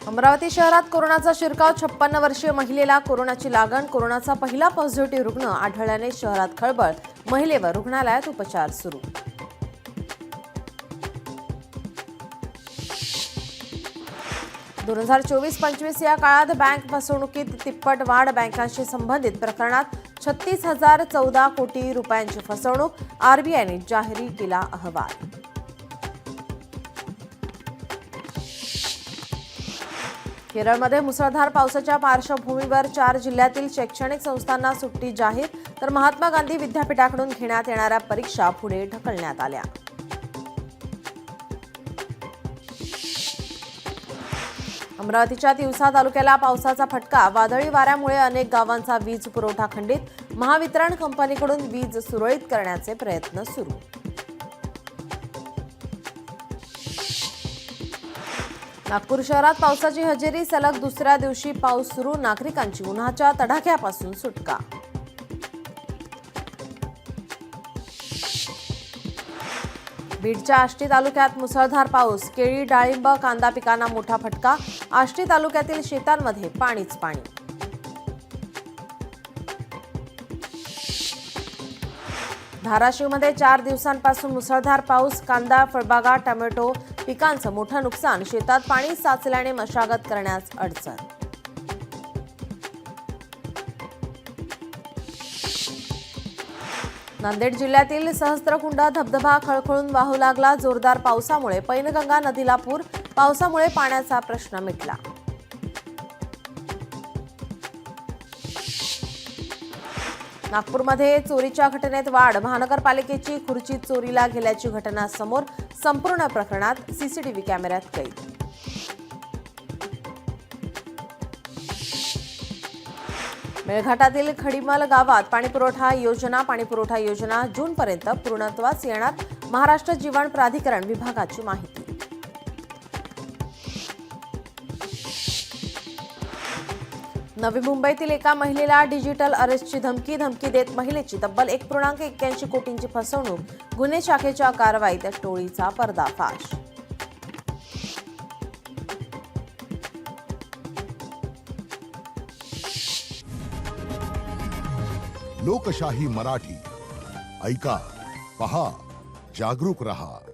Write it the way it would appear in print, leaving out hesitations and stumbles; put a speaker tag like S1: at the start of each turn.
S1: अमरावती शहरात कोरोनाचा शिरकाव 56 वर्षीय महिलेला कोरोनाची लागण कोरोनाचा पहिला पॉझिटिव्ह रुग्ण आढळल्याने शहरात खळबळ महिलेवर रुग्णालयात उपचार सुरू 2024-25 या काळात बँक फसवणुकीत तिप्पट वाढ बँकांशी संबंधित प्रकरणात 36,014 कोटी रुपयांची फसवणूक आरबीआयने जाहीर केला अहवाल केरळमध्ये मुसळधार पावसाच्या पार्श्वभूमीवर 4 जिल्ह्यातील शैक्षणिक संस्थांना सुट्टी जाहीर तर महात्मा गांधी विद्यापीठाकडून घेण्यात येणाऱ्या परीक्षा पुढे ढकलण्यात आल्या अमरावतीच्या तिवसा तालुक्याला पावसाचा फटका वादळी वाऱ्यामुळे अनेक गावांचा वीज पुरवठा खंडित महावितरण कंपनीकडून वीज सुरळीत करण्याचे प्रयत्न सुरू नागपूर शहरात पावसाची हजेरी सलग दुसऱ्या दिवशी पाऊस सुरू नागरिकांची उन्हाच्या तडाख्यापासून सुटका बीडच्या आष्टी तालुक्यात मुसळधार पाऊस केळी डाळिंब कांदा पिकांना मोठा फटका आष्टी तालुक्यातील शेतांमध्ये पाणीच पाणी धाराशिवमध्ये 4 दिवसांपासून मुसळधार पाऊस कांदा फळबागा टोमॅटो पिकांचं मोठं नुकसान शेतात पाणी साचल्याने मशागत करण्यास अडचण नांदेड जिल्ह्यातील सहस्त्रकुंड धबधबा खळखळून वाहू लागला जोरदार पावसामुळे पैनगंगा नदीला पूर पावसामुळे पाण्याचा प्रश्न मिटला नागपूरमध्ये चोरीच्या घटनेत वाढ महानगरपालिकेची खुर्ची चोरीला गेल्याची घटना समोर संपूर्ण प्रकरणात सीसीटीव्ही कॅमेऱ्यात कैद मेळघाटातील खडीमल गावात पाणीपुरवठा योजना जूनपर्यंत पूर्णत्वास येणार महाराष्ट्र जीवन प्राधिकरण विभागाची माहिती नवी मुंबईतील एका महिलेला डिजिटल अरेस्टची धमकी देत महिलेची तब्बल 1.81 कोटींची फसवणूक गुन्हे शाखेच्या कारवाईत टोळीचा पर्दाफाश
S2: लोकशाही मराठी ऐका पहा जागरूक रहा।